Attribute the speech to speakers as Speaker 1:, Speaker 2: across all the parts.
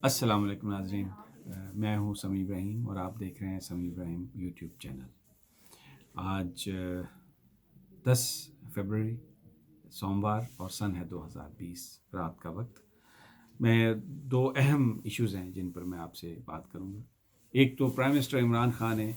Speaker 1: अस्सलाम वालेकुम नाज़रीन। मैं हूँ समी इब्राहिम और आप देख रहे हैं समी इब्राहिम यूट्यूब चैनल। आज 10 फरवरी सोमवार और सन है 2020 रात का वक्त। मैं दो अहम इश्यूज़ हैं जिन पर मैं आपसे बात करूँगा। एक तो प्राइम मिनिस्टर इमरान खान ने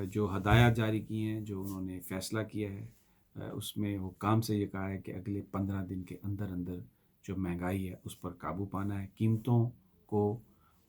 Speaker 1: जो हदायत जारी की हैं, जो उन्होंने फ़ैसला किया है, उसमें वो काम से ये कहा है कि अगले 15 दिन के अंदर अंदर जो महंगाई है उस पर काबू पाना है, कीमतों को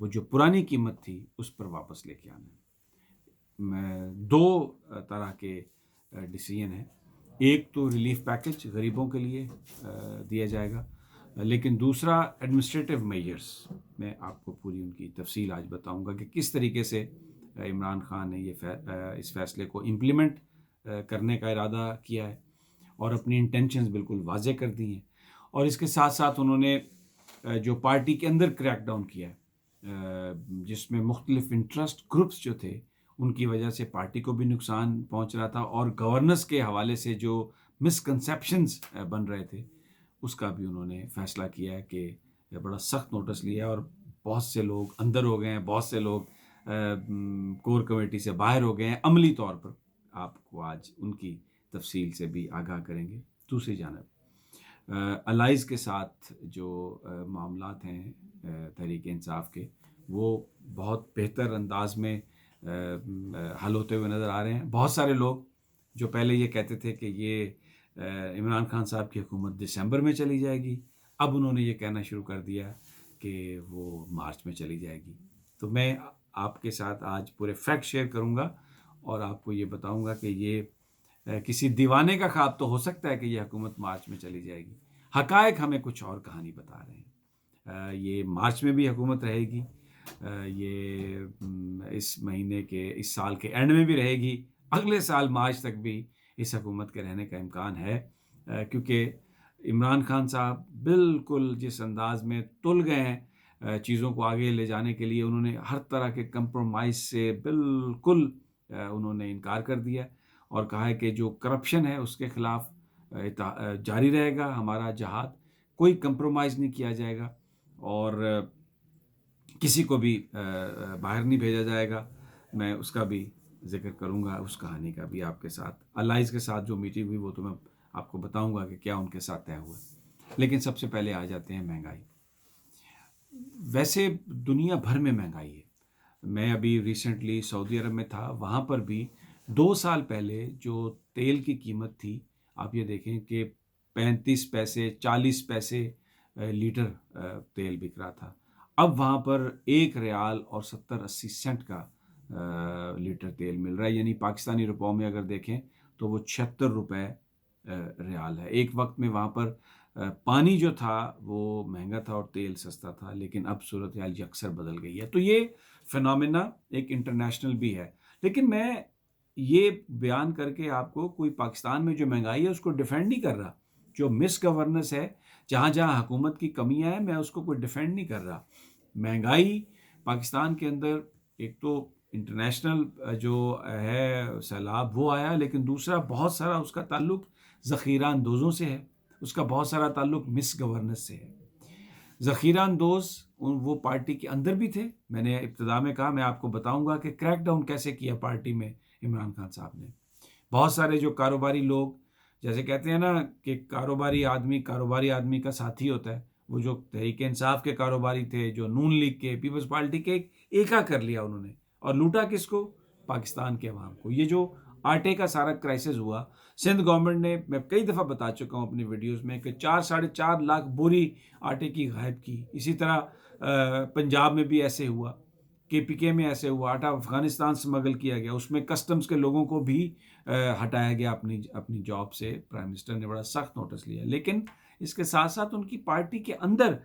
Speaker 1: वो जो पुरानी कीमत थी उस पर वापस लेके आना है। दो तरह के डिसीजन हैं। एक तो रिलीफ पैकेज गरीबों के लिए दिया जाएगा, लेकिन दूसरा एडमिनिस्ट्रेटिव मेजर्स। मैं आपको पूरी उनकी तफसील आज बताऊंगा कि किस तरीके से इमरान खान ने इस फैसले को इम्प्लीमेंट करने का इरादा किया है और अपनी इंटेंशंस बिल्कुल वाज़े कर दी हैं। और इसके साथ साथ उन्होंने जो पार्टी के अंदर क्रैकडाउन किया है, जिसमें मुख्तलिफ इंटरेस्ट ग्रुप्स जो थे उनकी वजह से पार्टी को भी नुकसान पहुंच रहा था और गवर्नेंस के हवाले से जो मिसकंसेप्शंस बन रहे थे उसका भी उन्होंने फैसला किया है कि बड़ा सख्त नोटिस लिया है। और बहुत से लोग अंदर हो गए हैं, बहुत से लोग कोर कमेटी से बाहर हो गए हैं अमली तौर पर। आपको आज उनकी तफसील से भी आगाह करेंगे। दूसरी जानब अलाइज़ के साथ जो मामलात हैं तहरीक इंसाफ के, वो बहुत बेहतर अंदाज में हल होते हुए नज़र आ रहे हैं। बहुत सारे लोग जो पहले ये कहते थे कि ये इमरान खान साहब की हुकूमत दिसंबर में चली जाएगी, अब उन्होंने ये कहना शुरू कर दिया कि वो मार्च में चली जाएगी। तो मैं आपके साथ आज पूरे फैक्ट शेयर करूंगा और आपको ये बताऊंगा कि ये किसी दीवाने का ख्वाब तो हो सकता है कि ये हुकूमत मार्च में चली जाएगी। हकायक हमें कुछ और कहानी बता रहे हैं। ये मार्च में भी हुकूमत रहेगी, इस महीने के इस साल के एंड में भी रहेगी, अगले साल मार्च तक भी इस हुकूमत के रहने का इम्कान है, क्योंकि इमरान खान साहब बिल्कुल जिस अंदाज में तुल गए हैं चीज़ों को आगे ले जाने के लिए, उन्होंने हर तरह के कंप्रोमाइज़ से बिल्कुल उन्होंने इनकार कर दिया और कहा है कि जो करप्शन है उसके खिलाफ जारी रहेगा हमारा जहाद, कोई कंप्रोमाइज़ नहीं किया जाएगा और किसी को भी बाहर नहीं भेजा जाएगा। मैं उसका भी ज़िक्र करूँगा, उस कहानी का भी आपके साथ। अलाइज़ के साथ जो मीटिंग हुई वो तो मैं आपको बताऊँगा कि क्या उनके साथ तय हुआ। लेकिन सबसे पहले आ जाते हैं महंगाई। वैसे दुनिया भर में महंगाई है। मैं अभी रिसेंटली सऊदी अरब में था, वहाँ पर भी 2 साल पहले जो तेल की कीमत थी, आप ये देखें कि 35 पैसे 40 पैसे लीटर तेल बिक रहा था। अब वहाँ पर 1 रियाल और 70-80 सेंट का लीटर तेल मिल रहा है, यानी पाकिस्तानी रुपयों में अगर देखें तो वो 76 रुपये रियाल है। एक वक्त में वहाँ पर पानी जो था वो महंगा था और तेल सस्ता था, लेकिन अब सूरत हाल यकसर बदल गई है। तो ये फिनोमेना एक इंटरनेशनल भी है। लेकिन मैं ये बयान करके आपको कोई पाकिस्तान में जो महंगाई है उसको डिफेंड नहीं कर रहा। जो मिस गवर्नेंस है, जहाँ जहाँ हुकूमत की कमियाँ हैं, मैं उसको कोई डिफेंड नहीं कर रहा। महंगाई पाकिस्तान के अंदर एक तो इंटरनेशनल जो है सैलाब वो आया, लेकिन दूसरा बहुत सारा उसका ताल्लुक ज़ख़ीरा अंदोज़ों से है, उसका बहुत सारा ताल्लुक मिस गवर्नेंस से है। ज़ख़ीरा अंदोज़ वो पार्टी के अंदर भी थे। मैंने इब्तिदा में कहा मैं आपको बताऊंगा कि क्रैकडाउन कैसे किया पार्टी में इमरान खान साहब ने। बहुत सारे जो कारोबारी लोग, जैसे कहते हैं ना कि कारोबारी आदमी का साथी होता है, वो जो तहरीक इंसाफ के कारोबारी थे, जो नून लीग के, पीपल्स पार्टी के, एका कर लिया उन्होंने और लूटा किसको? पाकिस्तान के अवाम को। ये जो आटे का सारा क्राइसिस हुआ, सिंध गवर्नमेंट ने, मैं कई दफ़ा बता चुका हूँ अपनी वीडियोस में कि 4-4.5 लाख बोरी आटे की गायब की। इसी तरह पंजाब में भी ऐसे हुआ, केपीके में ऐसे हुआ, आटा अफगानिस्तान स्मगल किया गया, उसमें कस्टम्स के लोगों को भी हटाया गया अपनी अपनी जॉब से। प्राइम मिनिस्टर ने बड़ा सख्त नोटिस लिया। लेकिन इसके साथ साथ उनकी पार्टी के अंदर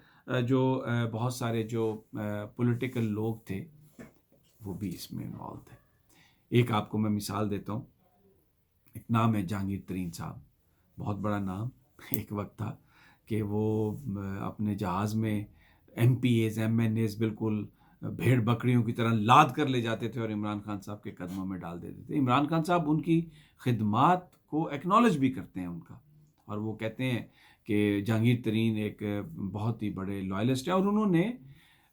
Speaker 1: जो बहुत सारे जो पॉलिटिकल लोग थे वो भी इसमें इन्वॉल्व थे। एक आपको मैं मिसाल देता हूँ। एक नाम है जहांगीर तरीन साहब, बहुत बड़ा नाम। एक वक्त था कि वो अपने जहाज़ में MPAs MNAs बिल्कुल भेड़ बकरियों की तरह लाद कर ले जाते थे और इमरान खान साहब के कदमों में डाल देते थे। इमरान खान साहब उनकी खिदमात को एक्नॉलेज भी करते हैं उनका, और वो कहते हैं कि जहांगीर तरीन एक बहुत ही बड़े लॉयलिस्ट है और उन्होंने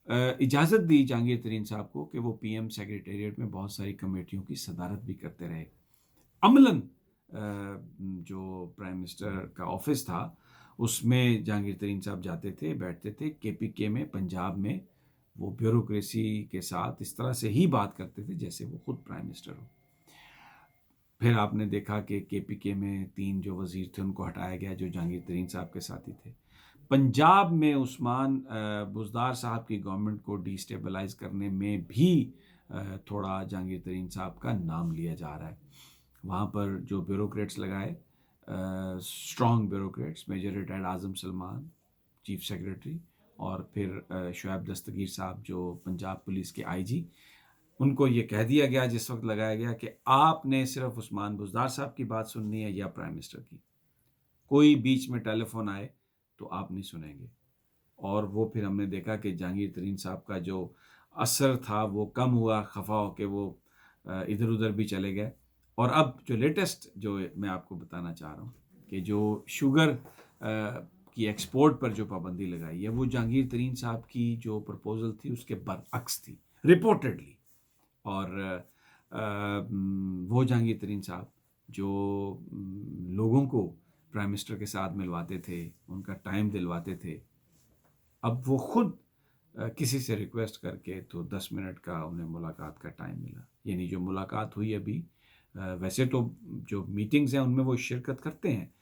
Speaker 1: इजाज़त दी जहांगीर तरीन साहब को कि वो पीएम सेक्रेटेरिएट में बहुत सारी कमेटियों की सदारत भी करते रहे। अमलन जो प्राइम मिनिस्टर का ऑफिस था उसमें जहांगीर तरीन साहब जाते थे, बैठते थे। केपीके में, पंजाब में वो ब्यूरोक्रेसी के साथ इस तरह से ही बात करते थे जैसे वो खुद प्राइम मिनिस्टर हो। फिर आपने देखा कि केपीके में 3 जो वज़ीर थे उनको हटाया गया जो जहांगीर तरीन साहब के साथी थे। पंजाब में उस्मान बुज़दार साहब की गवर्नमेंट को डिस्टेबलाइज़ करने में भी थोड़ा जहांगीर तरीन साहब का नाम लिया जा रहा है। वहाँ पर जो ब्यूरोक्रेट्स लगाए, स्ट्रॉन्ग ब्यूरोक्रेट्स, मेजर रिटायर्ड आज़म सलमान चीफ सेक्रेटरी, और फिर शुएब दस्तगीर साहब जो पंजाब पुलिस के आईजी, उनको ये कह दिया गया जिस वक्त लगाया गया कि आपने सिर्फ उस्मान बुज़दार साहब की बात सुननी है या प्राइम मिनिस्टर की। कोई बीच में टेलीफोन आए तो आप नहीं सुनेंगे। और वो फिर हमने देखा कि जहांगीर तरीन साहब का जो असर था वो कम हुआ, खफा होकर वो इधर उधर भी चले गए। और अब जो लेटेस्ट जो मैं आपको बताना चाह रहा हूँ कि जो शुगर की एक्सपोर्ट पर जो पाबंदी लगाई है वो जहांगीर तरीन साहब की जो प्रपोजल थी उसके बरअक्स थी रिपोर्टेडली। और वो जहांगीर तरीन साहब जो लोगों को प्राइम मिनिस्टर के साथ मिलवाते थे, उनका टाइम दिलवाते थे, अब वो खुद किसी से रिक्वेस्ट करके तो 10 मिनट का उन्हें मुलाकात का टाइम मिला। यानी जो मुलाकात हुई अभी, वैसे तो जो मीटिंग्स हैं उनमें वो शिरकत करते हैं,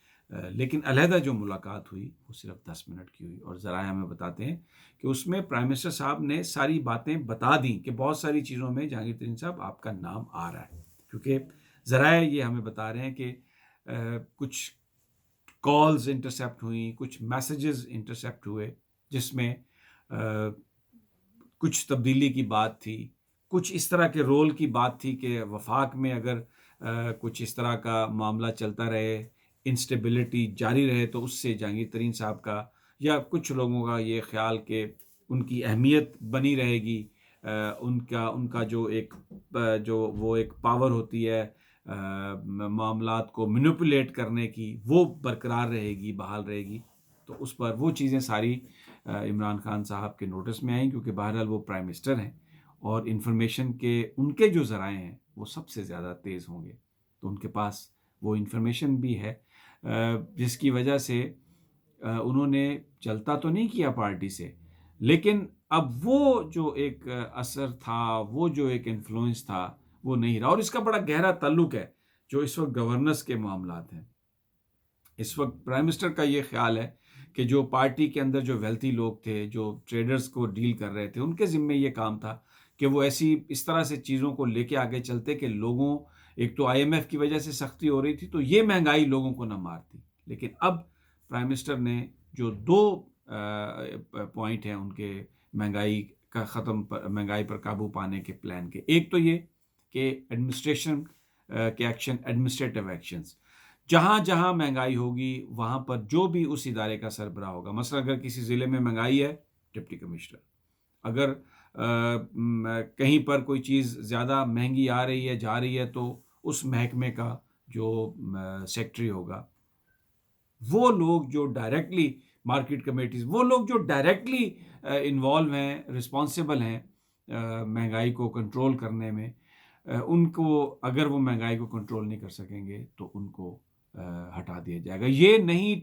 Speaker 1: लेकिन अलहदा जो मुलाकात हुई वो सिर्फ 10 मिनट की हुई। और ज़रा हमें बताते हैं कि उसमें प्राइम मिनिस्टर साहब ने सारी बातें बता दी कि बहुत सारी चीज़ों में जहांगीर तरीन साहब आपका नाम आ रहा है, क्योंकि ज़रा ये हमें बता रहे हैं कि कुछ कॉल्स इंटरसेप्ट हुई, कुछ मैसेजेस इंटरसेप्ट हुए जिसमें कुछ तब्दीली की बात थी, कुछ इस तरह के रोल की बात थी कि वफाक में अगर कुछ इस तरह का मामला चलता रहे, इंस्टेबिलिटी जारी रहे, तो उससे जहांगीर तरीन साहब का या कुछ लोगों का ये ख्याल कि उनकी अहमियत बनी रहेगी, उनका उनका जो एक जो वो एक पावर होती है मामलात को मैनिपुलेट करने की, वो बरकरार रहेगी, बहाल रहेगी। तो उस पर वो चीज़ें सारी इमरान खान साहब के नोटिस में आई, क्योंकि बहरहाल वो प्राइम मिनिस्टर हैं और इन्फॉर्मेशन के उनके जो ज़राए हैं वो सबसे ज़्यादा तेज़ होंगे। तो उनके पास वो इन्फॉर्मेशन भी है जिसकी वजह से उन्होंने चलता तो नहीं किया पार्टी से, लेकिन अब वो जो एक असर था, वो जो एक इन्फ्लुएंस था, वो नहीं रहा। और इसका बड़ा गहरा ताल्लुक है जो इस वक्त गवर्नेंस के मामलात हैं। इस वक्त प्राइम मिनिस्टर का ये ख्याल है कि जो पार्टी के अंदर जो वेल्थी लोग थे, जो ट्रेडर्स को डील कर रहे थे, उनके ज़िम्मे ये काम था कि वो ऐसी इस तरह से चीज़ों को लेके आगे चलते कि लोगों, एक तो आईएमएफ की वजह से सख्ती हो रही थी तो ये महंगाई लोगों को ना मारती। लेकिन अब प्राइम मिनिस्टर ने जो 2 पॉइंट हैं उनके महंगाई का ख़त्म पर, महंगाई पर काबू पाने के प्लान के, एक तो ये कि एडमिनिस्ट्रेशन के एक्शन, एडमिनिस्ट्रेटिव एक्शंस, जहाँ जहाँ महंगाई होगी वहाँ पर जो भी उस इदारे का सरबराह होगा, मसलन अगर किसी ज़िले में महंगाई है, डिप्टी कमिश्नर, अगर कहीं पर कोई चीज़ ज़्यादा महंगी आ रही है, जा रही है, तो उस महकमे का जो सेक्रेटरी होगा, वो लोग जो डायरेक्टली, मार्केट कमेटीज़, वो लोग जो डायरेक्टली इन्वॉल्व हैं, रिस्पॉन्सिबल हैं महंगाई को कंट्रोल करने में, उनको, अगर वो महंगाई को कंट्रोल नहीं कर सकेंगे तो उनको हटा दिया जाएगा। ये नहीं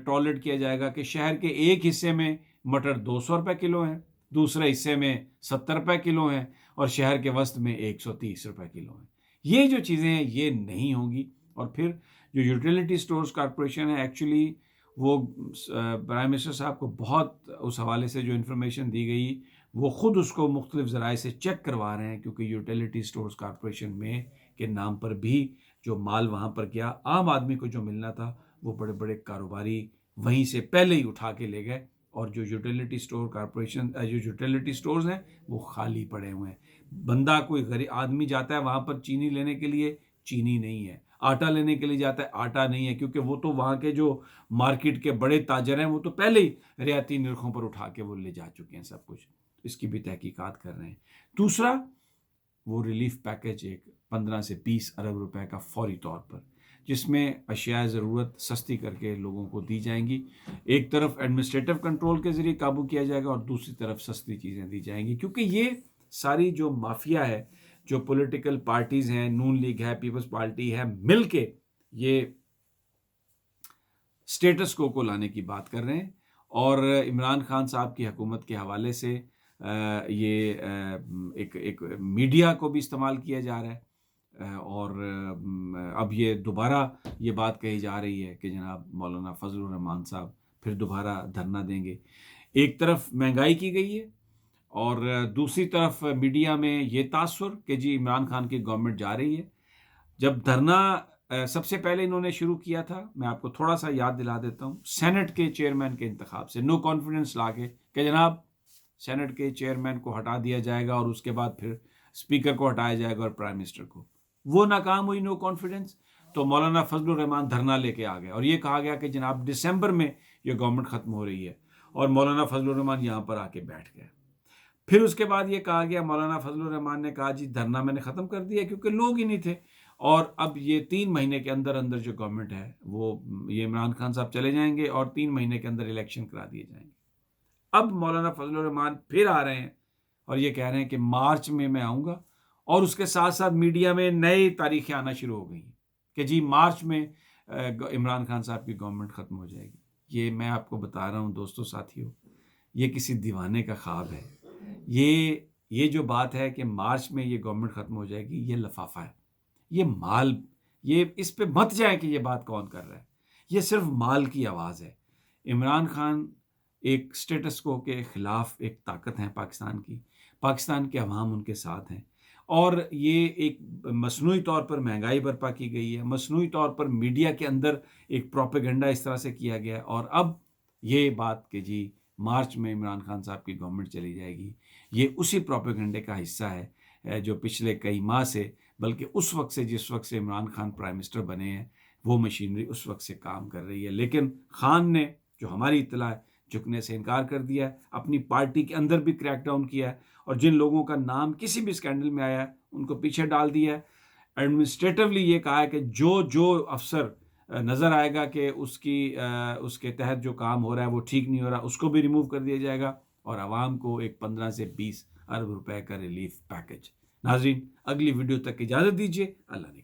Speaker 1: टॉलरेट किया जाएगा कि शहर के एक हिस्से में मटर 200 रुपये किलो हैं, दूसरे हिस्से में 70 रुपये किलो हैं और शहर के वस्त में 130 रुपये किलो हैं। ये जो चीज़ें हैं ये नहीं होंगी। और फिर जो यूटिलिटी स्टोर्स कॉरपोरेशन है, एक्चुअली वो प्राइम मिनिस्टर साहब को बहुत उस हवाले से जो इन्फॉर्मेशन दी गई, वो ख़ुद उसको मुख्तलिफ ज़राए से चेक करवा रहे हैं, क्योंकि यूटिलिटी स्टोर्स कॉरपोरेशन में के नाम पर भी जो माल वहाँ पर गया, आम आदमी को जो मिलना था वो बड़े बड़े कारोबारी वहीं से पहले ही उठा के ले गए। और जो यूटिलिटी स्टोर कॉरपोरेशन, जो यूटिलिटी स्टोर्स हैं वो खाली पड़े हुए हैं। बंदा, कोई गरीब आदमी जाता है वहाँ पर चीनी लेने के लिए, चीनी नहीं है, आटा लेने के लिए जाता है, आटा नहीं है, क्योंकि वो तो वहाँ के जो मार्केट के बड़े ताजर हैं वो तो पहले ही रियायती निरखों पर उठा के वो ले जा चुके हैं सब कुछ। इसकी भी तहकीकात कर रहे हैं। दूसरा, वो रिलीफ पैकेज एक 15 से 20 अरब रुपए का फौरी तौर पर, जिसमें अशियाए ज़रूरत सस्ती करके लोगों को दी जाएंगी। एक तरफ एडमिनिस्ट्रेटिव कंट्रोल के ज़रिए काबू किया जाएगा और दूसरी तरफ सस्ती चीज़ें दी जाएंगी, क्योंकि ये सारी जो माफिया है, जो पॉलिटिकल पार्टीज़ हैं, नून लीग है, पीपल्स पार्टी है, मिल के ये स्टेटस को लाने की बात कर रहे हैं। और इमरान खान साहब की हुकूमत के हवाले से ये एक मीडिया को भी इस्तेमाल किया जा रहा है। और अब ये दोबारा ये बात कही जा रही है कि जनाब मौलाना फजलुर रहमान साहब फिर दोबारा धरना देंगे। एक तरफ महंगाई की गई है और दूसरी तरफ मीडिया में ये तासुर कि जी इमरान खान की गवर्नमेंट जा रही है। जब धरना सबसे पहले इन्होंने शुरू किया था, मैं आपको थोड़ा सा याद दिला देता हूँ, सेनेट के चेयरमैन के इंतखाब से नो कॉन्फिडेंस लाके कि जनाब सेनेट के चेयरमैन को हटा दिया जाएगा और उसके बाद फिर स्पीकर को हटाया जाएगा और प्राइम मिनिस्टर को। वो नाकाम हुई नो कॉन्फिडेंस, तो मौलाना फजलुर रहमान धरना लेके आ गए और ये कहा गया कि जनाब दिसंबर में ये गवर्नमेंट ख़त्म हो रही है, और मौलाना फजलुर रहमान यहाँ पर आके बैठ गए। फिर उसके बाद ये कहा गया, मौलाना फजलुर रहमान ने कहा जी धरना मैंने ख़त्म कर दिया क्योंकि लोग ही नहीं थे, और अब ये 3 महीने के अंदर अंदर जो गवर्नमेंट है वो ये इमरान खान साहब चले जाएंगे और 3 महीने के अंदर इलेक्शन करा दिए जाएंगे। अब मौलाना फजलुर रहमान फिर आ रहे हैं और ये कह रहे हैं कि मार्च में मैं आऊँगा, और उसके साथ साथ मीडिया में नई तारीखें आना शुरू हो गई कि जी मार्च में इमरान खान साहब की गवर्नमेंट ख़त्म हो जाएगी। ये मैं आपको बता रहा हूँ दोस्तों साथियों, ये किसी दीवाने का ख्वाब है। ये जो बात है कि मार्च में ये गवर्नमेंट ख़त्म हो जाएगी, ये लफाफा है, ये माल, ये इस पे मत जाए कि ये बात कौन कर रहा है, ये सिर्फ माल की आवाज़ है। इमरान खान एक स्टेटस को के ख़िलाफ़ एक ताकत है पाकिस्तान की, पाकिस्तान के अवाम उनके साथ हैं, और ये एक मसनूई तौर पर महंगाई बर्पा की गई है, मसनूई तौर पर मीडिया के अंदर एक प्रोपेगेंडा इस तरह से किया गया है, और अब ये बात कि जी मार्च में इमरान खान साहब की गवर्नमेंट चली जाएगी, ये उसी प्रोपेगेंडे का हिस्सा है जो पिछले कई माह से, बल्कि उस वक्त से जिस वक्त से इमरान खान प्राइम मिनिस्टर बने हैं, वो मशीनरी उस वक्त से काम कर रही है। लेकिन खान ने, जो हमारी इत्तला है, झुकने से इनकार कर दिया है, अपनी पार्टी के अंदर भी क्रैकडाउन किया है, और जिन लोगों का नाम किसी भी स्कैंडल में आया है उनको पीछे डाल दिया है। एडमिनिस्ट्रेटिवली ये कहा है कि जो जो अफसर नज़र आएगा कि उसके तहत जो काम हो रहा है वो ठीक नहीं हो रहा, उसको भी रिमूव कर दिया जाएगा, और आवाम को एक 15 से 20 अरब रुपए का रिलीफ पैकेज। नाज़रीन, अगली वीडियो तक इजाज़त दीजिए। अल्लाह ने